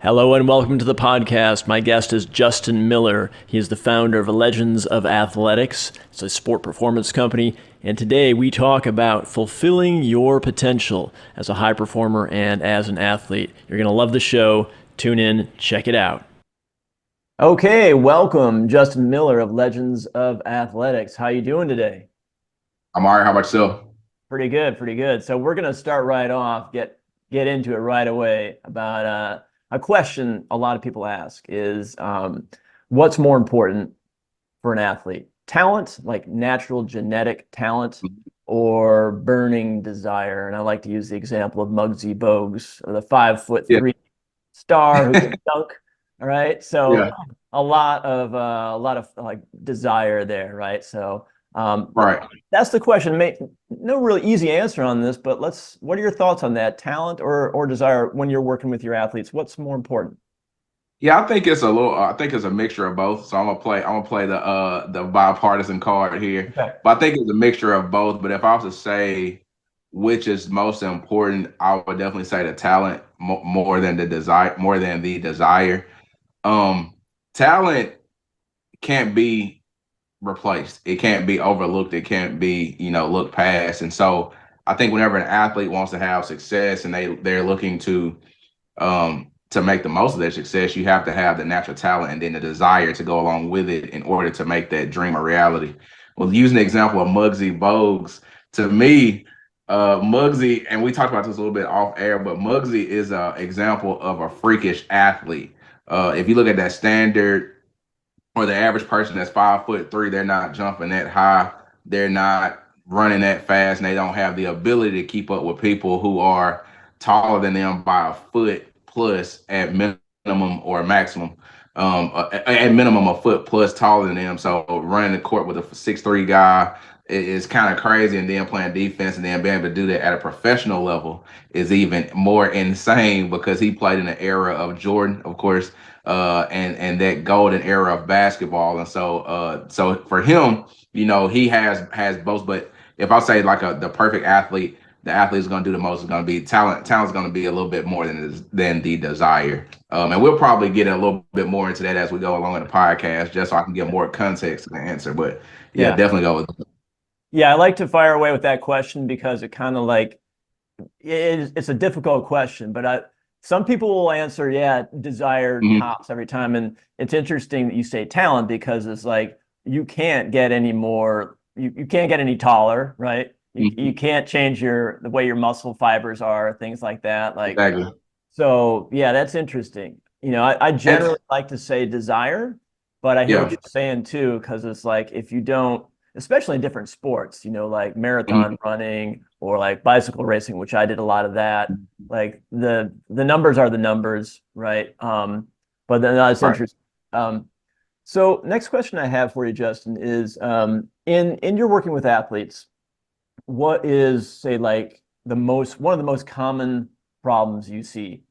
Hello and welcome to the podcast. My guest is Justin Miller. He is the founder of Legends of Athletics. It's a sport performance company. And today we talk about fulfilling your potential as a high performer and as an athlete. You're going to love the show. Tune in, check it out. Okay, welcome Justin Miller of Legends of Athletics. How you doing today? I'm all right. How about yourself? Pretty good, pretty good. So we're going to start right off, get into it right away about a question a lot of people ask is what's more important for an athlete? Talent, like natural genetic talent, or burning desire? And I like to use the example of Muggsy Bogues, the 5'3" star who can dunk. All right. So Yeah, a lot of like desire there, right? So right. that's the question. No really easy answer on this, but what are your thoughts on that? Talent or desire when you're working with your athletes? What's more important? Yeah, I think it's a little. I think it's a mixture of both. So I'm gonna play the bipartisan card here, Okay. but I think it's a mixture of both. But if I was to say which is most important, I would definitely say the talent more than the desire, more than the desire. Um, Talent can't be replaced. It can't be overlooked. It can't be, looked past. And so I think whenever an athlete wants to have success and they're looking to make the most of their success, you have to have the natural talent and then the desire to go along with it in order to make that dream a reality. Well, using the example of Muggsy Bogues, to me, Muggsy, and we talked about this a little bit off air, but Muggsy is an example of a freakish athlete. If you look at that standard or the average person that's 5'3", they're not jumping that high, they're not running that fast, and they don't have the ability to keep up with people who are taller than them by a foot plus at minimum or maximum. At minimum a foot plus taller than them. So running the court with a 6'3" guy is kind of crazy, and then playing defense and then being able to do that at a professional level is even more insane because he played in the era of Jordan, of course, and that golden era of basketball. And so for him, he has both. But if I say like the perfect athlete, the athlete is going to do the most is going to be talent. Talent's going to be a little bit more than the desire. And we'll probably get a little bit more into that as we go along in the podcast, just so I can give more context to the answer. But yeah, Yeah. definitely go with. Yeah, I like to fire away with that question because it kind of like it's a difficult question, but some people will answer, yeah, desire Mhm. tops every time. And it's interesting that you say talent because it's like you can't get any more, you can't get any taller, right? You Mhm. can't change the way your muscle fibers are, things like that. Like, Exactly. so yeah, that's interesting. I And generally like to say desire, but I hear what yeah. you're saying too, because it's like if you don't, especially in different sports, like marathon Mhm. running or like bicycle racing, which I did a lot of that. Like the numbers are the numbers, right? But then that's Right. interesting. So next question I have for you, Justin, is in your working with athletes, what is say like one of the most common problems you see?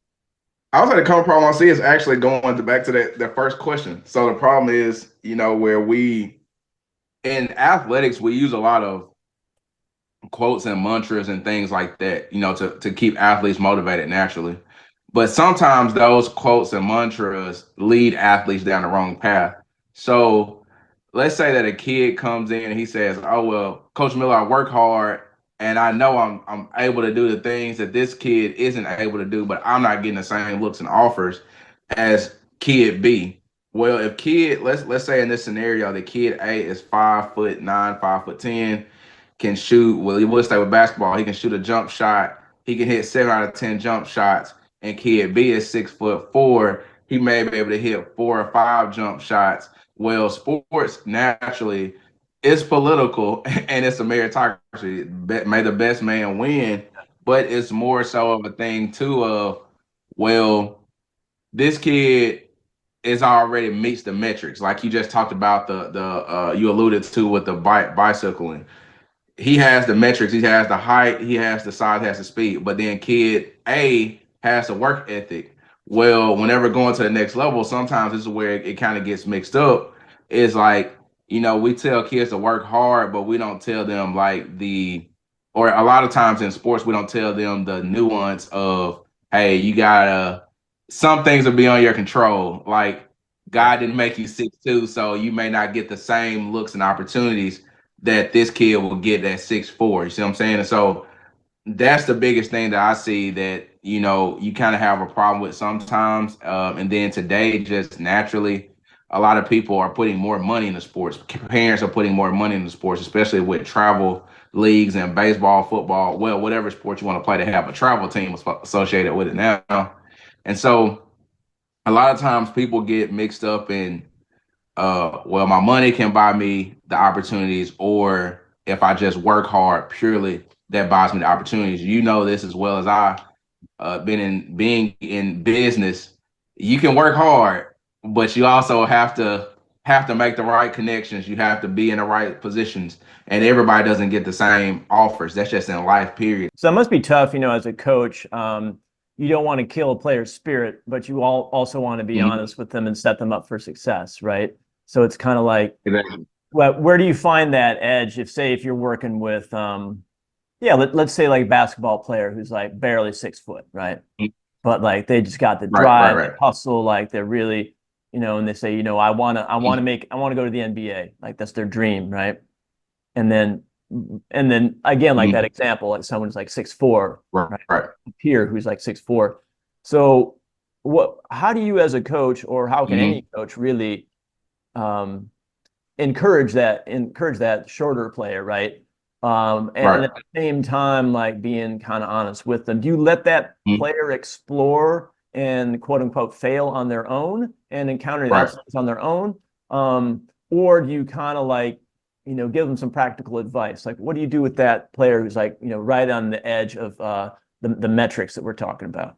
I would say the common problem I see is actually back to that first question. So the problem is, where we in athletics we use a lot of quotes and mantras and things like that, to keep athletes motivated naturally. But sometimes those quotes and mantras lead athletes down the wrong path. So let's say that a kid comes in and he says, "Oh well, Coach Miller, I work hard and I know I'm able to do the things that this kid isn't able to do, but I'm not getting the same looks and offers as kid B." Well, if kid, let's say in this scenario, the kid A is 5'9", 5'10", can shoot. Well, he will stay with basketball. He can shoot a jump shot. He can hit 7 out of 10 jump shots. And kid B is 6'4". He may be able to hit 4 or 5 jump shots. Well, sports naturally is political and it's a meritocracy. May the best man win, but it's more so of a thing too of, well, this kid is already meets the metrics. Like you just talked about the you alluded to with the bicycling. He has the metrics, he has the height, he has the size, he has the speed, but then kid A has the work ethic. Well, whenever going to the next level, sometimes this is where it kind of gets mixed up. It's like, we tell kids to work hard, but we don't tell them or a lot of times in sports, we don't tell them the nuance of, hey, you gotta some things are beyond your control. Like Right. God didn't make you 6'2", so you may not get the same looks and opportunities that this kid will get at 6'4". You see what I'm saying? And so that's the biggest thing that I see that, you kind of have a problem with sometimes. And then today, just naturally, a lot of people are putting more money in the sports. Parents are putting more money in the sports, especially with travel leagues and baseball, football, well, whatever sport you want to play, to have a travel team associated with it now. And so a lot of times people get mixed up in, well, my money can buy me the opportunities, or if I just work hard purely, that buys me the opportunities. You know this as well as I, being in business. You can work hard, but you also have to make the right connections. You have to be in the right positions, and everybody doesn't get the same offers. That's just in life, period. So it must be tough, as a coach. You don't want to kill a player's spirit, but you also want to be Mhm. honest with them and set them up for success, right? So it's kind of like, Exactly. well, where do you find that edge? If you're working with, yeah, let's say like a basketball player who's like barely 6 foot, right? But like they just got the Right, right, drive, the right. hustle, like they're really, and they say, I want to go to the NBA, like that's their dream, right? And then again, like that Mhm. example, like someone's like 6'4", Right, right? right. A peer who's like 6'4". So how do you as a coach, or how can Mhm. any coach really um, encourage that shorter player, right? And Right. at the same time, like being kind of honest with them. Do you let that Mhm. player explore and quote unquote fail on their own and encounter the Right. obstacles on their own? Or do you kind of like, give them some practical advice? Like, what do you do with that player who's like, right on the edge of the metrics that we're talking about?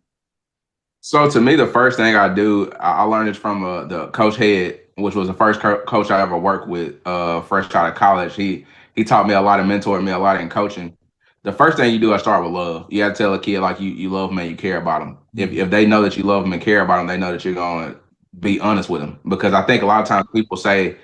So to me, the first thing I do, I learned this from the coach head, which was the first coach I ever worked with, fresh out of college. He taught me a lot and mentored me a lot in coaching. The first thing you do is start with love. You got to tell a kid like you love them and you care about them. If they know that you love them and care about them, they know that you're going to be honest with them. Because I think a lot of times people say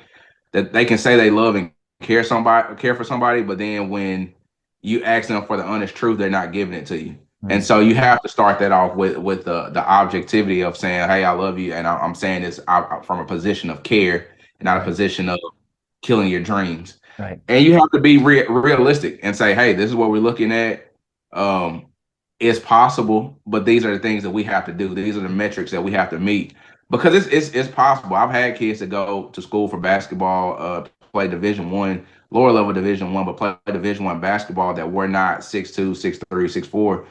that they can say they love and care for somebody, but then when you ask them for the honest truth, they're not giving it to you. And Mm. so you have to start that off with the objectivity of saying, "Hey, I love you," and I'm saying this from a position of care and not a Right, position of killing your dreams. right, And you have to be realistic and say, "Hey, this is what we're looking at. Um, it's possible, but these are the things that we have to do. These are the metrics that we have to meet because it's possible." I've had kids that go to school for basketball, play Division 1, lower level Division 1, but play Division 1 basketball that were not 6'2", 6'3", 6'4",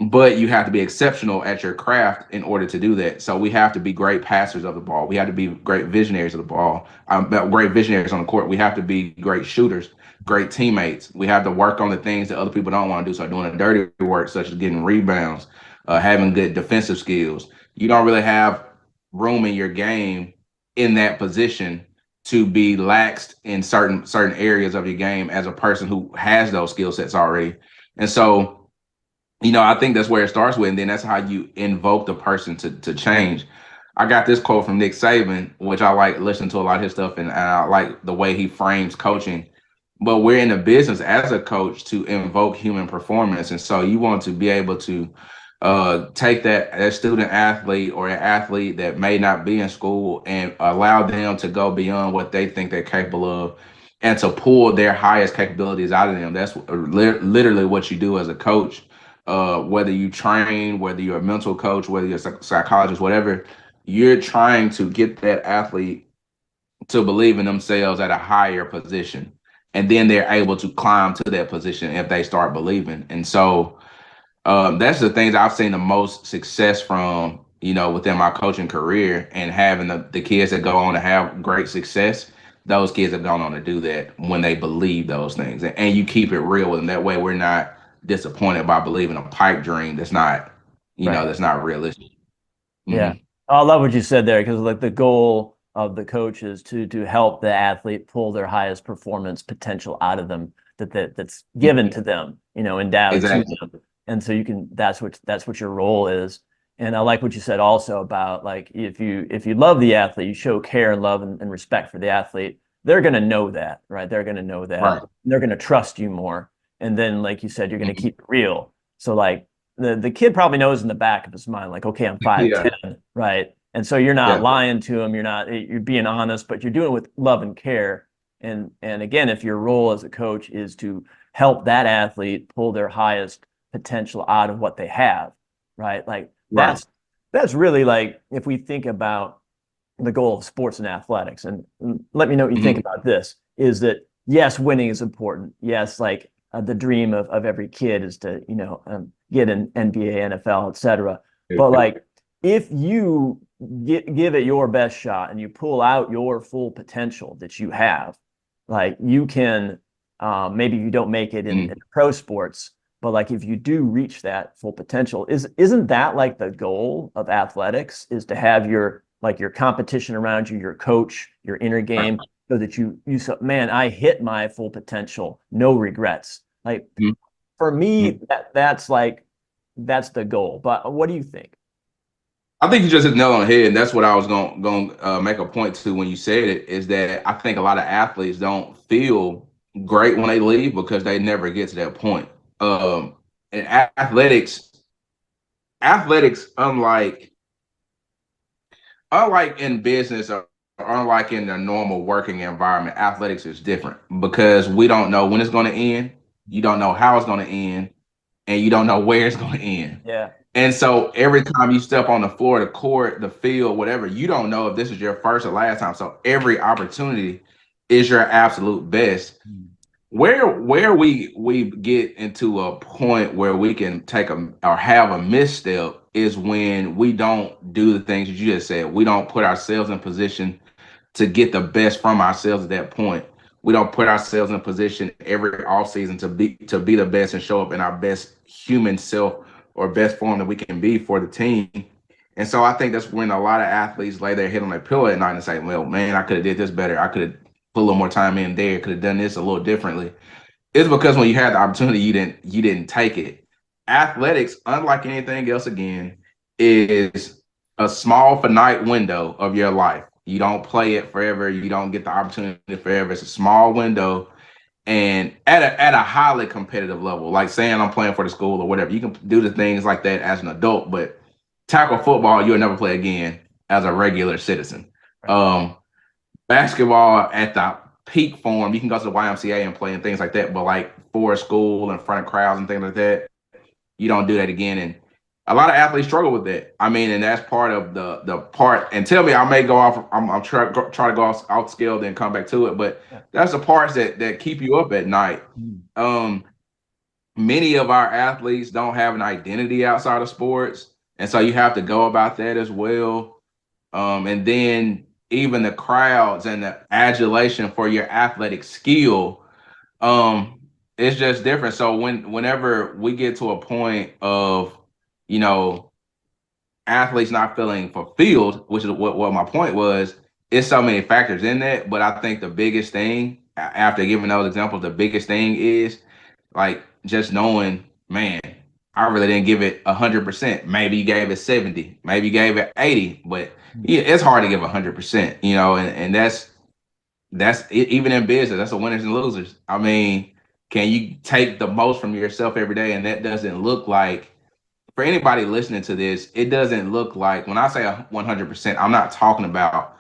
but you have to be exceptional at your craft in order to do that. So we have to be great passers of the ball. We have to be great visionaries of the ball. Great visionaries on the court. We have to be great shooters, great teammates. We have to work on the things that other people don't want to do. So doing the dirty work, such as getting rebounds, having good defensive skills. You don't really have room in your game in that position to be laxed in certain areas of your game as a person who has those skill sets already. And so I think that's where it starts with, and then that's how you invoke the person to change. I got this quote from Nick Saban, which I like listening to a lot of his stuff, and I like the way he frames coaching. But we're in the business as a coach to invoke human performance, and so you want to be able to take that student athlete or an athlete that may not be in school and allow them to go beyond what they think they're capable of, and to pull their highest capabilities out of them. That's literally what you do as a coach, whether you train, whether you're a mental coach, whether you're a psychologist, whatever, you're trying to get that athlete to believe in themselves at a higher position. And then they're able to climb to that position if they start believing. And so that's the things I've seen the most success from, within my coaching career, and having the kids that go on to have great success. Those kids have gone on to do that when they believe those things, and you keep it real with them. That way, we're not disappointed by believing a pipe dream that's not, right. that's not realistic. Yeah. Hmm. I love what you said there because like the goal of the coach is to help the athlete pull their highest performance potential out of them that's given to them, endowed to Exactly. them. And so that's what your role is. And I like what you said also about like if you love the athlete, you show care and love and respect for the athlete, they're gonna know that, right? They're gonna know that. Right. They're gonna trust you more. And then like you said, you're gonna Mhm. keep it real. So like the kid probably knows in the back of his mind, like, okay, I'm Yeah, 5'10", right? And so you're not yeah, lying to him, you're being honest, but you're doing it with love and care. And again, if your role as a coach is to help that athlete pull their highest potential out of what they have, right? Like right. that's really like if we think about the goal of sports and athletics, and let me know what you think Mhm. about this, is that yes, winning is important. Yes, like the dream of every kid is to, get an NBA, NFL, etc. But like if you give it your best shot and you pull out your full potential that you have, like you can, maybe you don't make it in Mhm. pro sports, but like if you do reach that full potential, isn't that like the goal of athletics, is to have your competition around you, your coach, your inner Right. game, so that you so man, I hit my full potential, no regrets. Like Mhm. for me, Mhm. that's the goal. But what do you think? I think you just hit the nail on the head, and that's what I was going make a point to when you said it. Is that I think a lot of athletes don't feel great when they leave because they never get to that point. And athletics, unlike in business or unlike in the normal working environment, athletics is different because we don't know when it's going to end. You don't know how it's going to end, and you don't know where it's going to end. Yeah. And so every time you step on the floor, the court, the field, whatever, you don't know if this is your first or last time. So every opportunity is your absolute best. Where we get into a point where we can take a or have a misstep is when we don't do the things that you just said. We don't put ourselves in position to get the best from ourselves at that point. We don't put ourselves in a position every off season to be the best and show up in our best human self or best form that we can be for the team. And so I think that's when a lot of athletes lay their head on their pillow at night and say, "Well, man, I could have did this better. I could have put a little more time in there. Could have done this a little differently." It's because when you had the opportunity, you didn't take it. Athletics, unlike anything else, again, is a small finite window of your life. You don't play it forever. You don't get the opportunity forever. It's a small window, and at a highly competitive level, like saying I'm playing for the school or whatever, you can do the things like that as an adult. But tackle football, you'll never play again as a regular citizen. Right. Um, Basketball at the peak form, you can go to the YMCA and play and things like that. But like for a school in front of crowds and things like that, you don't do that again. And a lot of athletes struggle with that. I mean, and that's part of the part. And tell me, I may go off. I'm try to go off scale, then come back to it. But Yeah. that's the parts that keep you up at night. Um, Many of our athletes don't have an identity outside of sports, and so you have to go about that as well. And then even the crowds and the adulation for your athletic skill, um, it's just different. So whenever we get to a point of, you know, athletes not feeling fulfilled, which is what my point was, it's so many factors in that. But I think the biggest thing, after giving those examples, the biggest thing is like just knowing, man, I really didn't give it 100%. Maybe you gave it 70, maybe you gave it 80, but yeah, it's hard to give 100%, and even in business, that's a winners and losers. I mean, can you take the most from yourself every day? And that doesn't look like, for anybody listening to this, it doesn't look like, when I say 100%, I'm not talking about,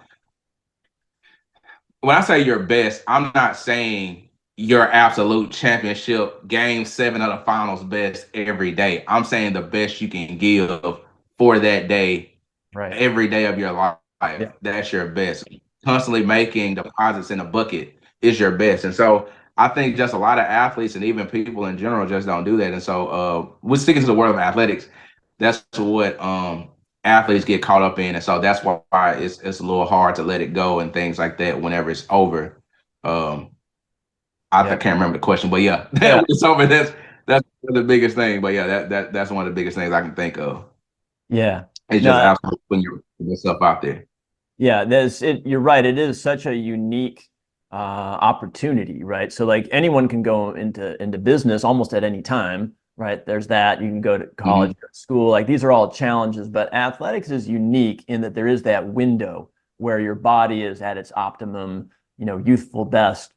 when I say your best, I'm not saying your absolute championship game 7 of the finals best every day. I'm saying the best you can give for that day, Right. every day of your life. Yeah. That's your best. Constantly making deposits in a bucket is your best. And so I think just a lot of athletes and even people in general just don't do that. And so we're sticking to the world of athletics. That's what athletes get caught up in. And so that's why it's a little hard to let it go and things like that whenever it's over. Um, I Yeah. can't remember the question, but yeah, Yeah. it's over. That's the biggest thing. But yeah, that's one of the biggest things I can think of. Yeah. It's just No, absolutely putting yourself out there. yeah, you're right. It is such a unique opportunity, right? So like anyone can go into business almost at any time, right? There's that. You can go to college, Mhm. go to school. Like these are all challenges, but athletics is unique in that there is that window where your body is at its optimum, youthful best.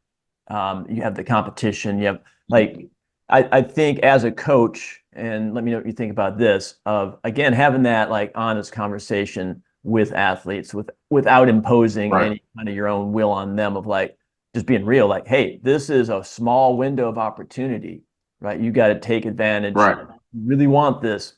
You have the competition. You have like I think as a coach, and let me know what you think about this, of again having that like honest conversation with athletes without imposing Right. any kind of your own will on them, of like just being real, like, hey, this is a small window of opportunity, right? You got to take advantage. Right. You really want this,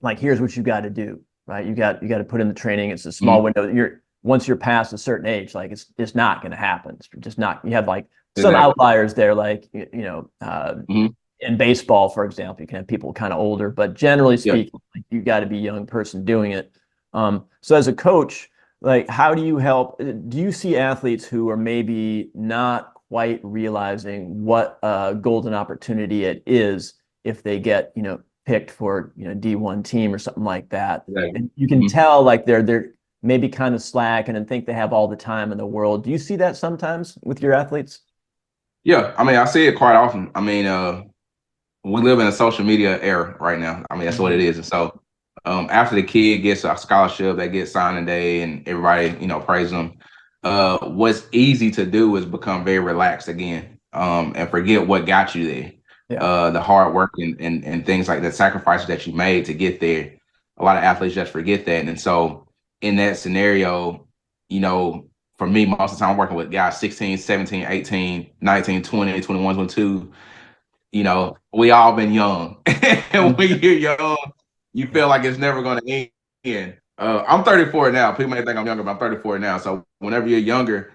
like here's what you got to do, right? You got to put in the training. It's a small Mhm. window. Once you're past a certain age, like it's not going to happen. It's just not. You have like some Exactly. outliers there, like Mhm. in baseball, for example, you can have people kind of older, but generally Yeah. speaking, like, you got to be a young person doing it. So as a coach, like how do you help? Do you see athletes who are maybe not quite realizing what a golden opportunity it is if they get, picked for, D1 team or something like that? Exactly. And you can Mhm. tell like they're maybe kind of slacking and think they have all the time in the world. Do you see that sometimes with your athletes? Yeah. I mean, I see it quite often. I mean, we live in a social media era right now. I mean, that's what it Mhm. is. And so, after the kid gets a scholarship, they get signing day, and everybody, praise them. What's easy to do is become very relaxed again, and forget what got you there. Yeah, The hard work and things like that, sacrifices that you made to get there. A lot of athletes just forget that, and so in that scenario, you know, for me, most of the time I'm working with guys 16, 17, 18, 19, 20, 21, 22. We all been young. And when you're young, you yeah, feel like it's never going to end. I'm 34 now. People may think I'm younger, but I'm 34 now. So whenever you're younger,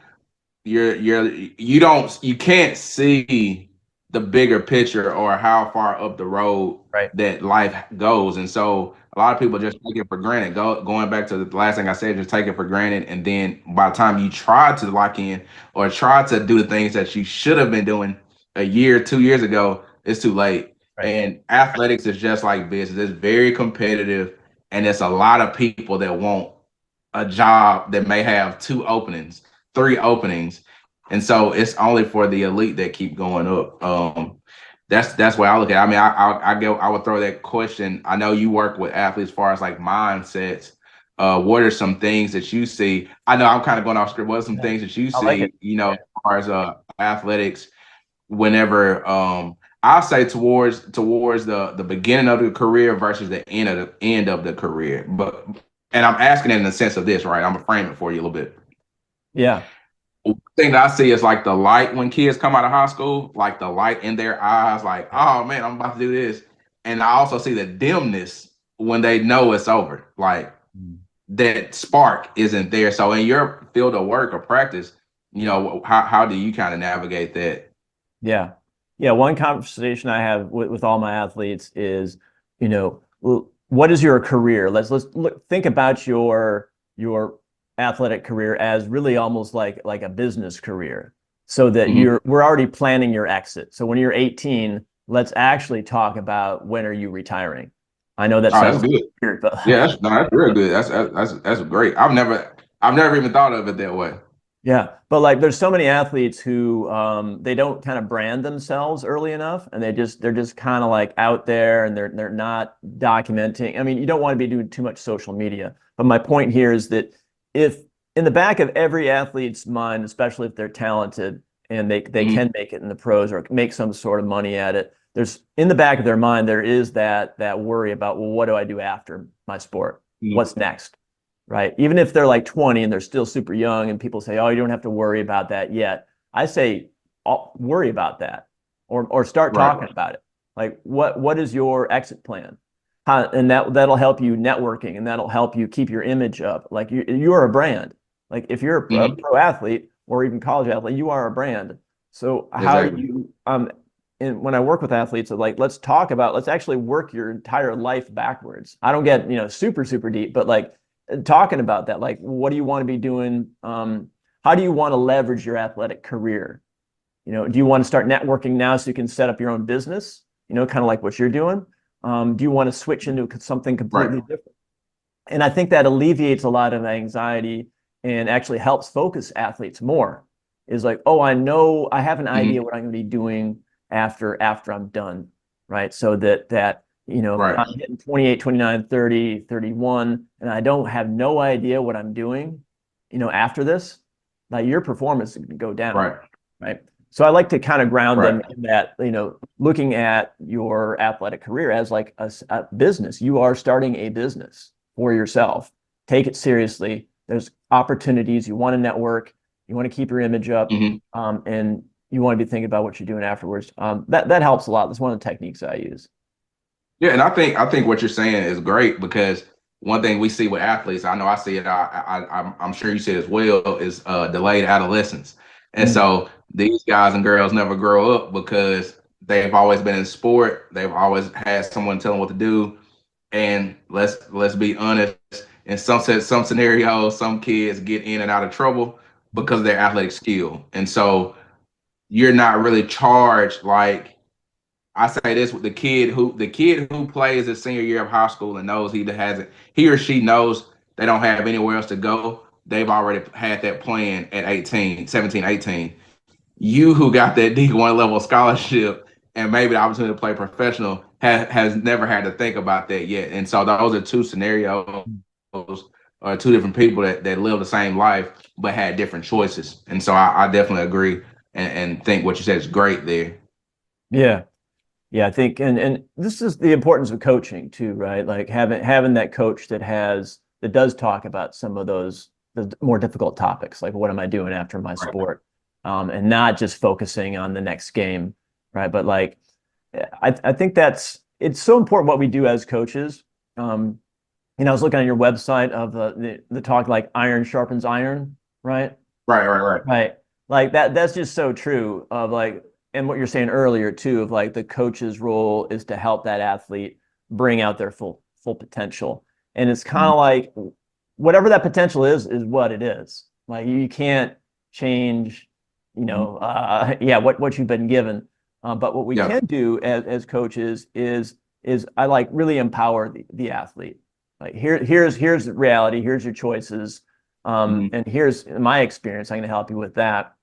you can't see the bigger picture or how far up the road right, that life goes. And so a lot of people just take it for granted. Going back to the last thing I said, just take it for granted. And then by the time you try to lock in or try to do the things that you should have been doing a year, 2 years ago, it's too late. right, And athletics is just like business. It's very competitive, and it's a lot of people that want a job that may have two openings, three openings, and so it's only for the elite that keep going up. That's why I look at it. I mean, I would throw that question. I know you work with athletes as far as like mindsets. What are some things that you see? I know I'm kind of going off script. What are some yeah. things that you I like it. see, Yeah, as far as athletics whenever I'll say towards the beginning of the career versus the end of the career. But and I'm asking it in the sense of this, right? I'm gonna frame it for you a little bit. yeah, One thing that I see is like the light when kids come out of high school, like the light in their eyes, like, yeah. oh man, I'm about to do this. And I also see the dimness when they know it's over. Like Mm. that spark isn't there. So in your field of work or practice, how do you kind of navigate that? Yeah. Yeah. One conversation I have with all my athletes is, what is your career? Let's think about your athletic career as really almost like a business career, so that Mhm. we're already planning your exit. So when you're 18, let's actually talk about when are you retiring. I know that Oh, that's sounds good. weird, but Yeah, that's real good. That's great. I've never even thought of it that way. yeah, but like there's so many athletes who they don't kind of brand themselves early enough, and they're just kind of like out there, and they're not documenting. I mean, you don't want to be doing too much social media. But my point here is that if in the back of every athlete's mind, especially if they're talented and they Mhm. can make it in the pros or make some sort of money at it, there's in the back of their mind there is that worry about, well, what do I do after my sport? Mhm. What's next? Right? Even if they're like 20 and they're still super young, and people say, "Oh, you don't have to worry about that yet." I say, worry about that, or start Right. talking about it. Like, what is your exit plan? And that'll help you networking, and that'll help you keep your image up. Like you are a brand. Like if you're a Mhm. pro athlete or even college athlete, you are a brand. So how do Exactly. you and when I work with athletes, like let's actually work your entire life backwards. I don't get, super, super deep, but like talking about that, like what do you want to be doing? How do you want to leverage your athletic career? Do you want to start networking now so you can set up your own business? Kind of like what you're doing. Do you want to switch into something Right. completely different? And I think that alleviates a lot of anxiety and actually helps focus athletes more. Is like, oh, I know I have an Mhm. idea what I'm going to be doing after I'm done, right? So that if Right. I'm hitting 28, 29, 30, 31, and I don't have no idea what I'm doing, after this, like your performance is going to go down, Right. right? So I like to kind of ground them Right. in that, looking at your athletic career as like a business. You are starting a business for yourself. Take it seriously. There's opportunities. You want to network. You want to keep your image up, Hmm. and you want to be thinking about what you're doing afterwards. That helps a lot. That's one of the techniques I use. Yeah, and I think what you're saying is great because one thing we see with athletes, I know I see it, I'm sure you see it as well, is delayed adolescence, and Mm. so these guys and girls never grow up because they've always been in sport, they've always had someone tell them what to do, and let's be honest, in some scenarios, some kids get in and out of trouble because of their athletic skill, and so you're not really charged like I say this with the kid who plays his senior year of high school and knows he or she knows they don't have anywhere else to go. They've already had that plan at 18, 17, 18. You who got that D1 level scholarship and maybe the opportunity to play professional has never had to think about that yet. And so those are two scenarios or two different people that live the same life but had different choices. And so I definitely agree and think what you said is great there. Yeah. Yeah, I think, and this is the importance of coaching too, right? Like having that coach that does talk about some of the more difficult topics, like what am I doing after my Right. sport, and not just focusing on the next game, right? But like, I think it's so important what we do as coaches. Um, I was looking at your website of the talk like iron sharpens iron, right? Right, right, right. Right. Like that's just so true of like, and what you're saying earlier too, of like the coach's role is to help that athlete bring out their full potential. And it's kind Mhm. of like whatever that potential is what it is. Like you can't change, yeah, what you've been given. But what we Yeah. can do as coaches is I like really empower the athlete. Like here's the reality, here's your choices. Mhm. And here's my experience. I'm going to help you with that.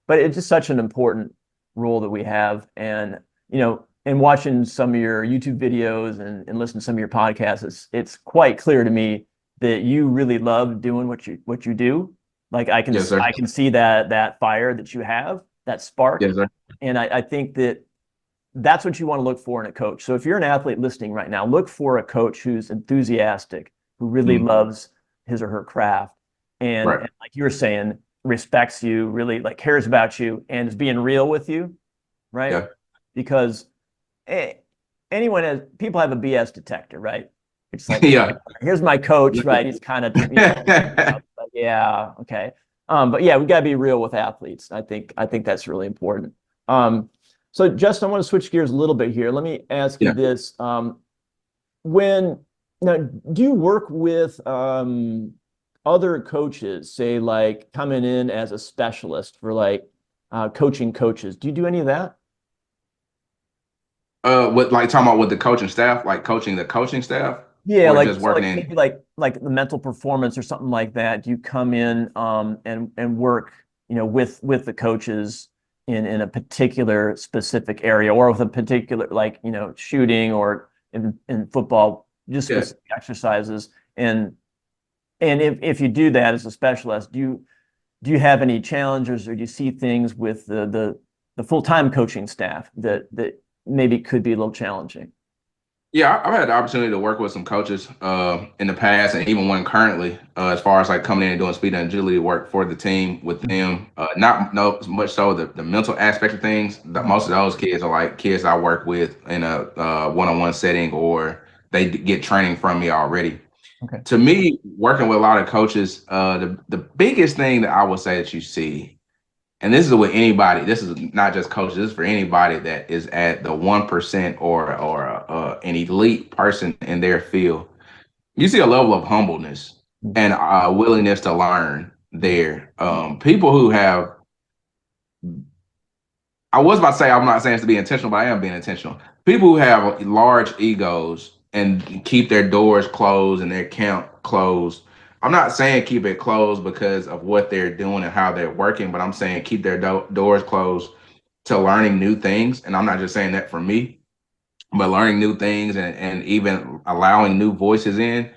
But it's just such an important role that we have. And, in watching some of your YouTube videos and listening to some of your podcasts, it's quite clear to me that you really love doing what you do. Like Yes, sir. I can see that fire that you have, that spark. Yes, sir. And I think that's what you want to look for in a coach. So if you're an athlete listening right now, look for a coach who's enthusiastic, who really Mhm. loves his or her craft, and, Right. and like you were saying, respects you, really like cares about you, and is being real with you, right? Yeah. Because eh, people have a BS detector, right? It's like, Yeah. here's my coach, right? He's kind of, like, yeah, okay. But yeah, we got to be real with athletes. I think that's really important. So Justin, I want to switch gears a little bit here. Let me ask you Yeah. this. When now, do you work with other coaches, say like coming in as a specialist for like coaching coaches? Do you do any of that? With like talking about with the coaching staff, like coaching the coaching staff, Yeah, or like just so working like in. maybe like the mental performance or something like that. Do you come in and work, with the coaches in a particular specific area or with a particular like, shooting or in football, just Yeah. specific exercises. And if you do that as a specialist, do you have any challenges or do you see things with the full-time coaching staff that maybe could be a little challenging? Yeah, I've had the opportunity to work with some coaches in the past, and even one currently, as far as like coming in and doing speed and agility work for the team with them. Not no much so the mental aspect of things. Most of those kids are like kids I work with in a one-on-one setting, or they get training from me already. Okay. To me, working with a lot of coaches, the biggest thing that I would say that you see, and this is with anybody, this is not just coaches, this is for anybody that is at the 1% or an elite person in their field. You see a level of humbleness and willingness to learn there. People who have, I was about to say, I'm not saying this to be intentional, but I am being intentional. People who have large egos and keep their doors closed and their camp closed. I'm not saying keep it closed because of what they're doing and how they're working, but I'm saying keep their doors closed to learning new things. And I'm not just saying that for me, but learning new things and even allowing new voices in.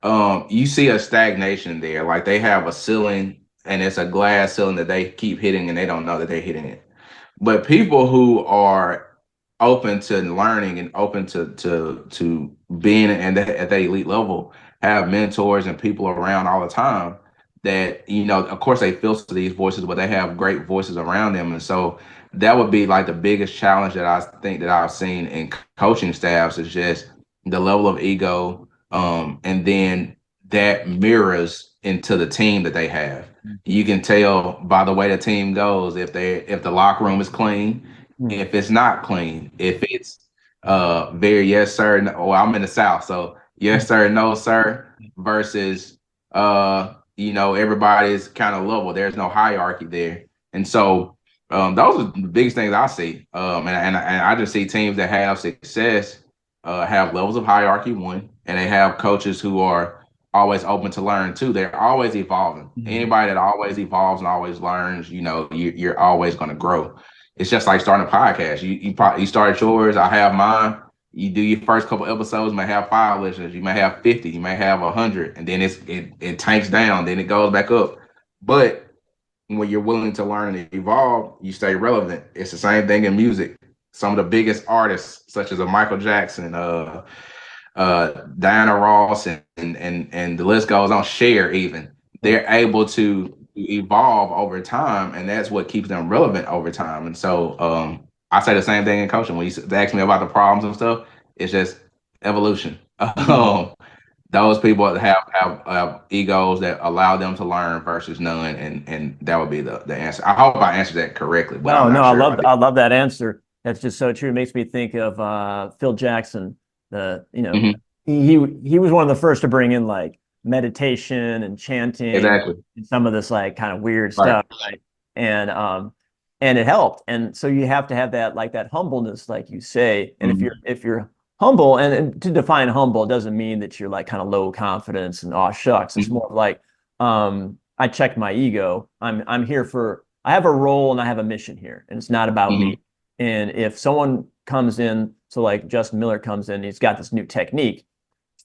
You see a stagnation there. Like they have a ceiling and it's a glass ceiling that they keep hitting and they don't know that they're hitting it. But people who are open to learning and open to being at that elite level have mentors and people around all the time that, of course they filter these voices, but they have great voices around them. And so that would be like the biggest challenge that I think that I've seen in coaching staffs is just the level of ego. And then that mirrors into the team that they have. You can tell by the way the team goes if the locker room is clean, Mm. if it's not clean, if it's very yes sir, no, well, I'm in the South, so yes sir, no sir, versus everybody's kind of level. There's no hierarchy there, and so those are the biggest things I see. And I just see teams that have success have levels of hierarchy, one, and they have coaches who are always open to learn too. They're always evolving. Mhm. Anybody that always evolves and always learns, you're always going to grow. It's just like starting a podcast. You started yours. I have mine. You do your first couple episodes, you may have 5 listeners, you may have 50, you may have 100, and then it tanks down, then it goes back up. But when you're willing to learn and evolve, you stay relevant. It's the same thing in music. Some of the biggest artists, such as a Michael Jackson, Diana Ross, and the list goes on. Cher, even they're able to evolve over time, and that's what keeps them relevant over time. And so, I say the same thing in coaching. When they ask me about the problems and stuff, it's just evolution. Mhm. Those people have egos that allow them to learn versus none, and that would be the answer. I hope I answered that correctly, but I'm No, no, not sure if I did. I love that answer. That's just so true. It makes me think of Phil Jackson. The Hmm. he was one of the first to bring in like meditation and chanting Exactly. and some of this like kind of weird Right. stuff, right? And it helped. And so you have to have that like that humbleness, like you say. And Hmm. if you're humble, and to define humble doesn't mean that you're like kind of low confidence and aw shucks. It's Hmm. more of like I check my ego. I'm here for I have a role and I have a mission here, and it's not about Hmm. me. And if someone comes in, so like Justin Miller comes in, he's got this new technique.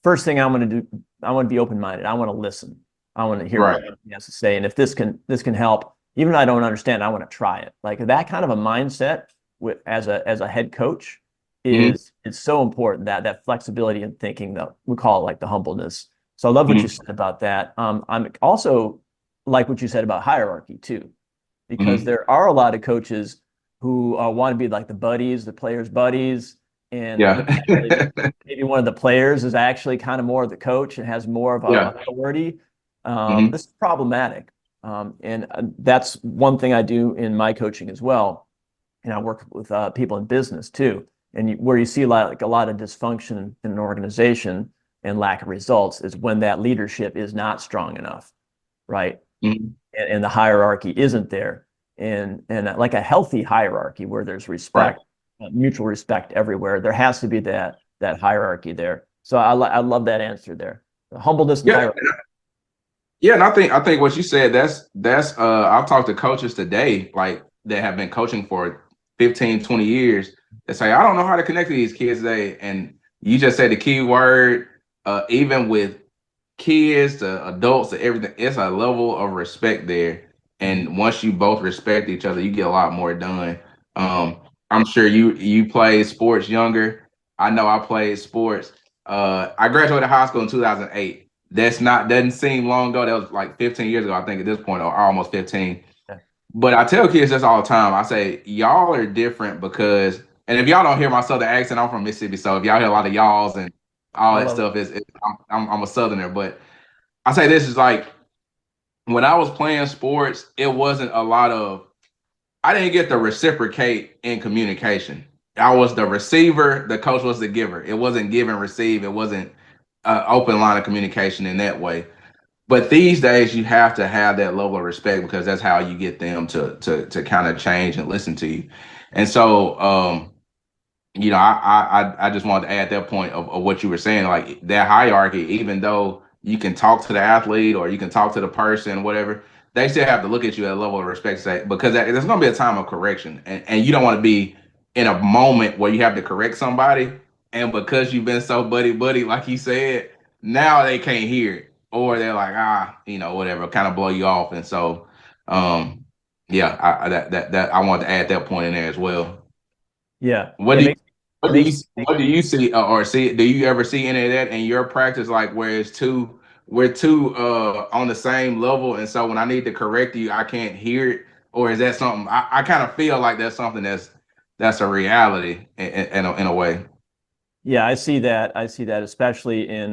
First thing I'm going to do, I want to be open minded. I want to listen. I want to hear what Right. he has to say. And if this can help, even if I don't understand, I want to try it. Like that kind of a mindset with as a head coach Hmm. is it's so important that flexibility in thinking that we call it like the humbleness. So I love what you Hmm. said about that. I'm also like what you said about hierarchy too, because Hmm. there are a lot of coaches who want to be like the buddies, the players' buddies, and Yeah. maybe one of the players is actually kind of more of the coach and has more of a Yeah. authority. Hmm. This is problematic, and that's one thing I do in my coaching as well. And I work with people in business too, and where you see like a lot of dysfunction in an organization and lack of results is when that leadership is not strong enough, right? Hmm. And the hierarchy isn't there. And like a healthy hierarchy where there's Right. respect, mutual respect everywhere, there has to be that hierarchy there. So I love that answer there. The humbleness and Yeah. hierarchy. Yeah, and I think what you said, that's I've talked to coaches today like that have been coaching for 15, 20 years that say, I don't know how to connect to these kids today. And you just said the key word, even with kids to adults to everything, it's a level of respect there. Mhm. And once you both respect each other, you get a lot more done. I'm sure you played sports younger. I know I played sports. I graduated high school in 2008. That's not doesn't seem long ago. That was like 15 years ago, I think, at this point, or almost 15. Yeah. But I tell kids this all the time. I say, y'all are different because, and if y'all don't hear my southern accent, I'm from Mississippi. So if y'all hear a lot of y'alls and all I that love stuff, I'm a southerner. But I say this is like when I was playing sports, it wasn't a lot of, I didn't get to reciprocate in communication. I was the receiver, the coach was the giver. It wasn't give and receive. It wasn't an open line of communication in that way. But these days, you have to have that level of respect because that's how you get them to kind of change and listen to you. And so, I just wanted to add that point of what you were saying, like that hierarchy, even though you can talk to the athlete or you can talk to the person, whatever, they still have to look at you at a level of respect, say, because there's going to be a time of correction, and you don't want to be in a moment where you have to correct somebody, and because you've been so buddy buddy, like you said, now they can't hear it. or they're like, whatever, kind of blow you off. And so, yeah, that I wanted to add that point in there as well. Yeah, What it do you makes it makes you think. what do you see or see? Do you ever see any of that in your practice, like where we're two on the same level, and so when I need to correct you, I can't hear it, or is that something I kind of feel like that's something that's a reality in a way. Yeah, I see that. I see that, especially in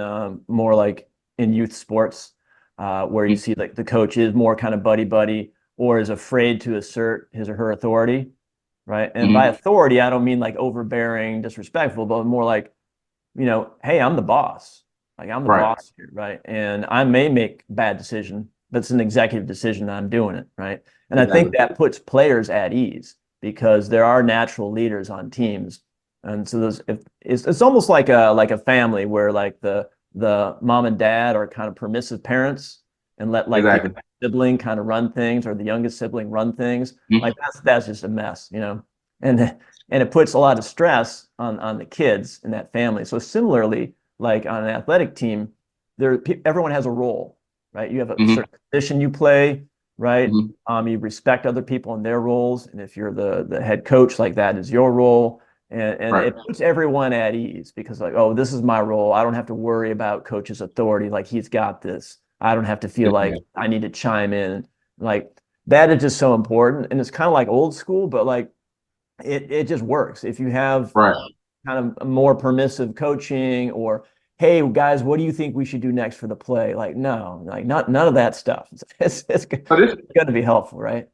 more like in youth sports, where you see like the coach is more kind of buddy buddy or is afraid to assert his or her authority, right? And by Mm-hmm. authority, I don't mean like overbearing, disrespectful, but more like, hey, I'm the boss. Like I'm the Right. boss here, right? And I may make bad decision, but it's an executive decision that I'm doing it, right? And I think Exactly. that puts players at ease because there are natural leaders on teams. And so it's almost like a family where like the mom and dad are kind of permissive parents and let like the Exactly. sibling kind of run things or the youngest sibling run things. Like Mhm. that's just a mess, And and it puts a lot of stress on the kids in that family. So similarly, like on an athletic team, everyone has a role, right? You have a Mhm. certain position you play, right? Mhm. You respect other people in their roles, and if you're the head coach, like that is your role, and Right. it puts everyone at ease because like, oh, this is my role. I don't have to worry about coach's authority. Like he's got this. I don't have to feel like Exactly. I need to chime in. Like that is just so important, and it's kind of like old school, but like it just works. If you have Right. kind of more permissive coaching or hey guys, what do you think we should do next for the play? Like no, like not none of that stuff. It's So this going to be helpful, right?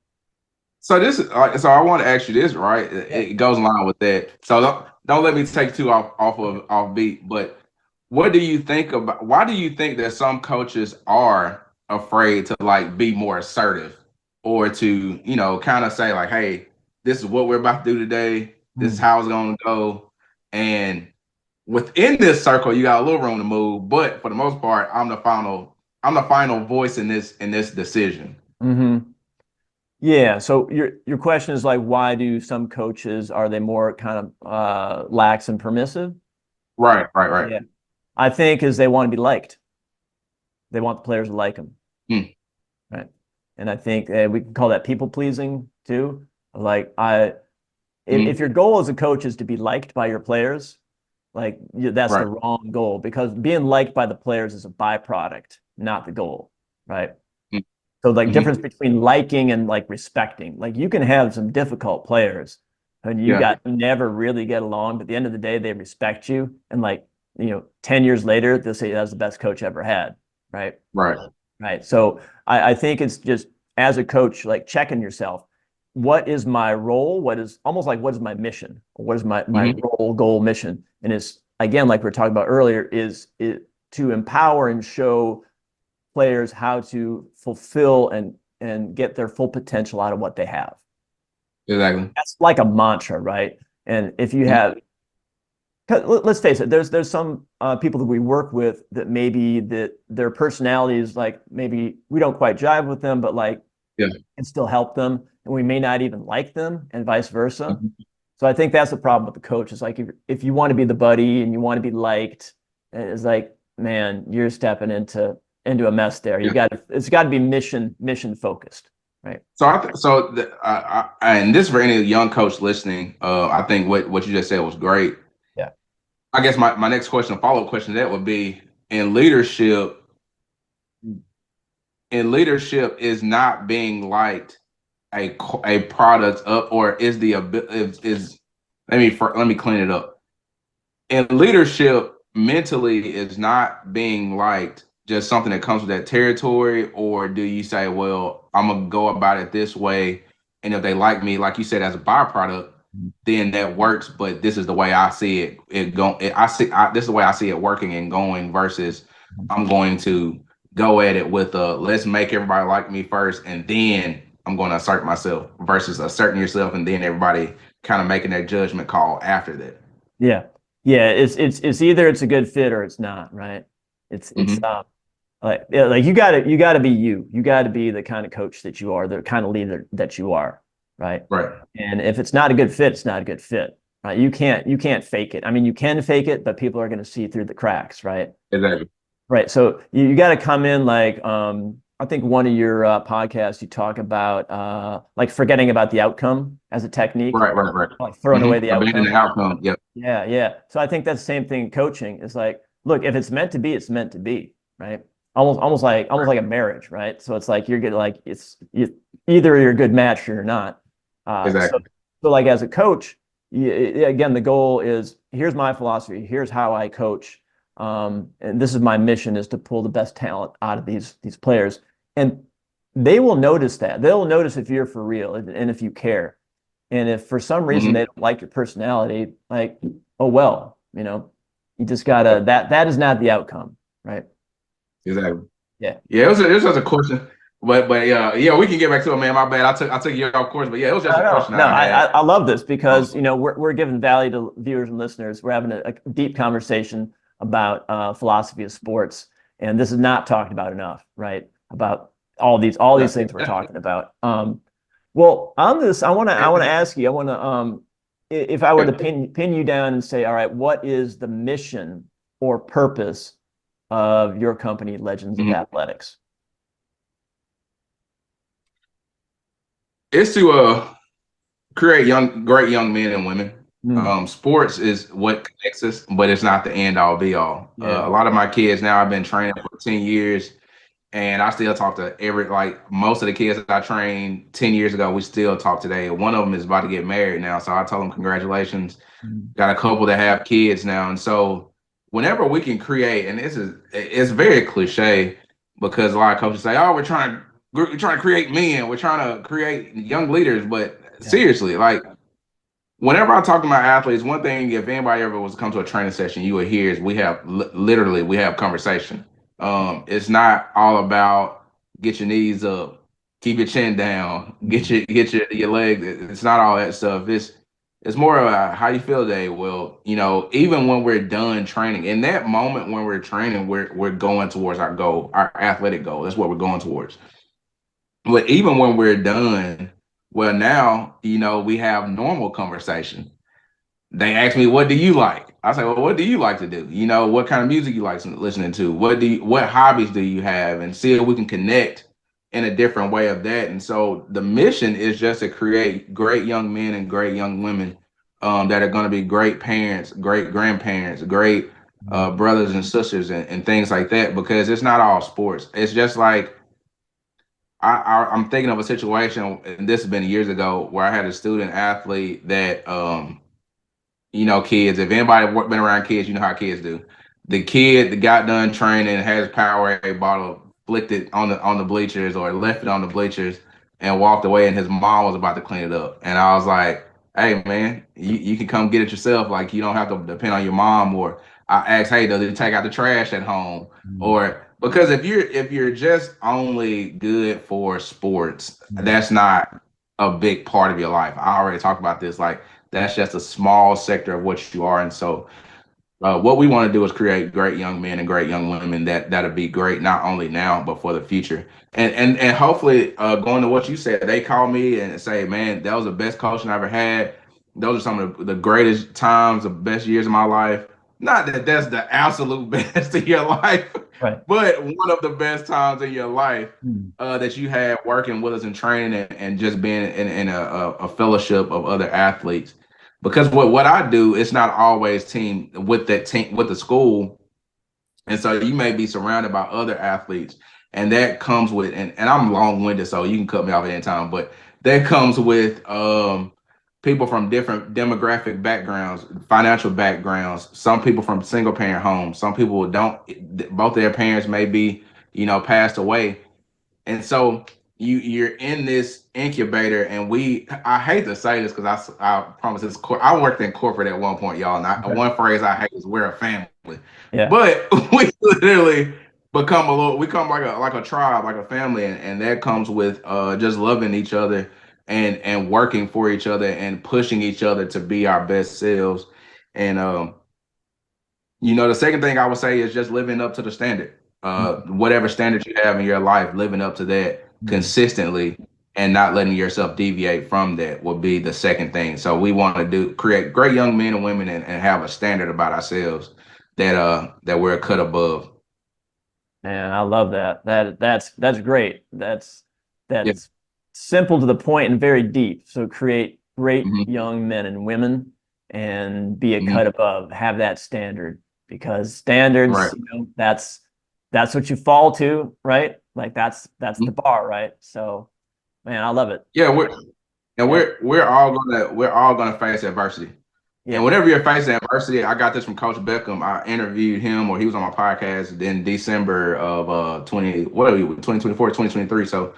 so I want to ask you this, right? Yeah. It goes along with that. So don't let me take too off beat. But what do you think about? Why do you think that some coaches are afraid to like be more assertive, or to kind of say like, "Hey, this is what we're about to do today. This is Hmm. how it's going to go," and within this circle, you got a little room to move. But for the most part, I'm the final voice in this decision. Hmm. Yeah. So your question is like, why do some coaches are they more kind of lax and permissive? Right. Right. Right. Yeah. I think is they want to be liked. They want the players to like them, Hmm. right? And I think we can call that people pleasing too. Like if Hmm. your goal as a coach is to be liked by your players, like that's the Right. wrong goal because being liked by the players is a byproduct, not the goal, right? So like Mm-hmm. difference between liking and like respecting. Like you can have some difficult players and Yeah. you never really get along, but at the end of the day, they respect you. And like, 10 years later, they'll say that's the best coach ever had. Right. Right. Right. So I think it's just as a coach, like checking yourself. What is my role? What is my mission? What is my Hmm. role, goal, mission? And it's again, like we are talking about earlier, is it to empower and show players how to fulfill and get their full potential out of what they have. Exactly. That's like a mantra, right? And if you Mhm. have, let's face it, there's some people that we work with that maybe that their personalities like maybe we don't quite jive with them, but like Yeah. can still help them, and we may not even like them, and vice versa. Mhm. So I think that's the problem with the coach. Is like if you want to be the buddy and you want to be liked, it's like man, you're stepping into a mess there. Yeah. It's got to be mission focused, right? So and this for any young coach listening, I think what you just said was great. Yeah. I guess my next question, follow up question, to that would be in leadership. In leadership, is not being liked a product of, or is the is let me clean it up. In leadership, mentally is not being liked just something that comes with that territory, or do you say, well, I'm gonna go about it this way, and if they like me, like you said, as a byproduct, then that works. But this is the way I see it going. This is the way I see it working and going. Versus, I'm going to go at it with let's make everybody like me first, and then I'm going to assert myself. Versus asserting yourself, and then everybody kind of making their judgment call after that. Yeah. Yeah. It's either it's a good fit or it's not, right? It's Hmm. like yeah, like you gotta be you. You gotta be the kind of coach that you are, the kind of leader that you are, right? Right. And if it's not a good fit, it's not a good fit, right? You can't fake it. I mean, you can fake it, but people are going to see through the cracks, right? Exactly. Right. So you got to come in like I think one of your podcasts you talk about like forgetting about the outcome as a technique, Right. like throwing away the Abandon the outcome. outcome. Yep. Yeah, yeah. So I think that's the same thing in coaching. It's like, look, if it's meant to be, it's meant to be, right? Almost like a marriage, right? So it's like you're good, like either you're a good match or you're not. So Exactly. so like as a coach, again, the goal is here's my philosophy, here's how I coach, and this is my mission is to pull the best talent out of these players, and they will notice that. They'll notice if you're for real and if you care. And if for some reason they Hmm. don't like your personality, like, oh well, you just gotta that is not the outcome, right? Exactly. Yeah, Yeah, it was just a question. But yeah, we can get back to it, man. My bad. I took you off course, but yeah, it was just no, a no, question no. I had. I love this because Um, we're giving value to viewers and listeners. We're having a deep conversation about philosophy of sports, and this is not talked about enough, right? About all these things we're talking about. Well, on this, I want to ask you. I want to if I were to pin you down and say, all right, what is the mission or purpose of your company, Legends of mhm. Athletics? It's to create great young men and women. Mm, Sports is what connects us, but it's not the end all be all. yeah. A lot of my kids now, I've been training for 10 years, and I still talk to like most of the kids that I trained 10 years ago, we still talk today. One of them is about to get married now. So I told them congratulations. Mm, Got a couple that have kids now. And so whenever we can create, and it's very cliche because a lot of coaches say, oh, we're trying to create men, we're trying to create young leaders. But yeah. seriously, like whenever I talk to my athletes, one thing, if anybody ever was to come to a training session, you would hear is we have literally we have conversation. It's not all about get your knees up, keep your chin down, Mm, get your legs. It's not all that stuff. It's more about how you feel today. Well, even when we're done training, in that moment when we're training, we're going towards our goal, our athletic goal. That's what we're going towards. But even when we're done, well, now we have normal conversation. They ask me, "What do you like?" I say, "Well, what do you like to do? What kind of music you like listening to? What hobbies do you have?" And see if we can connect in a different way of that. And so the mission is just to create great young men and great young women that are going to be great parents, great grandparents, great mm, brothers and sisters, and things like that. Because it's not all sports. It's just like I'm thinking of a situation, and this has been years ago, where I had a student athlete that kids. If anybody been around kids, you know how kids do. The kid that got done training has Powerade bottle, flicked it on the bleachers or left it on the bleachers and walked away, and his mom was about to clean it up. And I was like, "Hey man, you can come get it yourself. Like you don't have to depend on your mom." Or I asked, "Hey, does he take out the trash at home?" mm, Or because if you're just only good for sports, mm, that's not a big part of your life. I already talked about this. Like that's just a small sector of what you are. And so what we want to do is create great young men and great young women that'll be great not only now but for the future. And hopefully, going to what you said, they call me and say, "Man, that was the best coaching I ever had. Those are some of the greatest times, the best years of my life." Not that that's the absolute best of your life, right. but one of the best times in your life Mm, that you had working with us in training and just being in a fellowship of other athletes. Because what I do, it's not always team with the school, and so you may be surrounded by other athletes, and that comes with and I'm long winded, so you can cut me off at any time, but that comes with people from different demographic backgrounds, financial backgrounds. Some people from single parent homes. Some people don't. Both their parents may be passed away, and so you're in this incubator, and I hate to say this because I promise this. I worked in corporate at one point, y'all. And okay. one phrase I hate is "we're a family," Yeah. but we literally we come like a tribe, like a family, and that comes with just loving each other and working for each other and pushing each other to be our best selves. And the second thing I would say is just living up to the standard. Mm, Whatever standard you have in your life, living up to that mm, consistently and not letting yourself deviate from that would be the second thing. So we want to create great young men and women and have a standard about ourselves that we're a cut above. Man, I love that. That's great. Yeah. That's simple to the point and very deep. So create great Hmm. young men and women and be a cut Hmm. above, have that standard because standards, Right. that's what you fall to, right? Like that's the Mhm. bar, right? So, man, I love it. Yeah, Yeah. we're all gonna face adversity. And Yeah. whenever you're facing adversity, I got this from Coach Beckham. I interviewed him, or he was on my podcast in December of 2024, 2023. So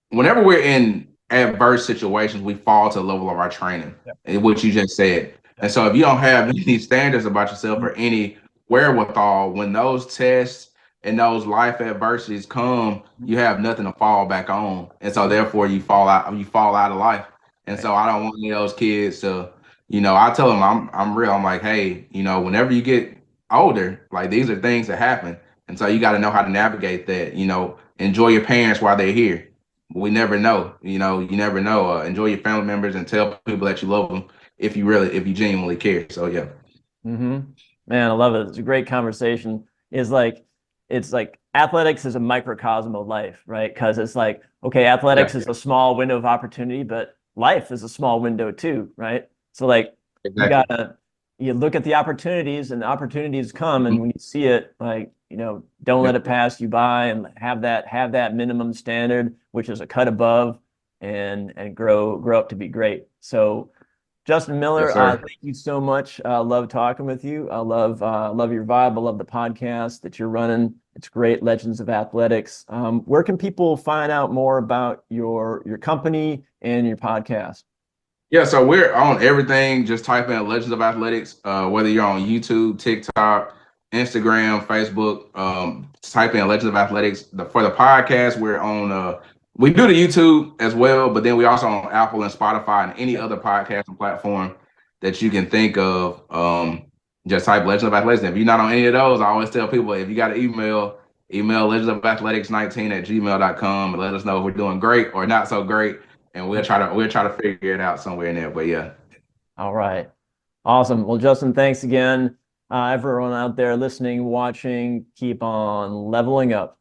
whenever we're in adverse situations, we fall to the level of our training, Yeah. and what you just said. And so if you don't have any standards about yourself or any wherewithal, when those tests and those life adversities come, you have nothing to fall back on. And so therefore you fall out of life. And Right. so I don't want any of those kids to, I tell them I'm real. I'm like, hey, whenever you get older, like these are things that happen. And so you got to know how to navigate that, enjoy your parents while they're here. We never know. You never know. Enjoy your family members and tell people that you love them if you genuinely care. So yeah. Hmm. Man, I love it. It's a great conversation. It's like athletics is a microcosm of life, right? Because it's like, okay, Yeah. athletics is a small window of opportunity, but life is a small window too, right? So like you Exactly. gotta you look at the opportunities and the opportunities come and Mhm. when you see it, like, don't let Yep. it pass you by and have that minimum standard, which is a cut above and grow up to be great. So Justin Yes, Miller, sir. thank you so much. Love talking with you. I love your vibe. I love the podcast that you're running. It's great, Legends of Athletics. Where can people find out more about your company and your podcast? Yeah, so we're on everything. Just type in Legends of Athletics, whether you're on YouTube, TikTok, Instagram, Facebook. Type in Legends of Athletics. For the podcast, we're on. We do the YouTube as well, but then we also on Apple and Spotify and any other podcasting platform that you can think of. Just type Legends of Athletics. And if you're not on any of those, I always tell people if you got an email Legends of Athletics 19 at gmail.com and let us know if we're doing great or not so great, and we'll try to figure it out somewhere in there. But yeah, All right. Awesome. Well, Justin, thanks again. Everyone out there listening, watching, keep on leveling up.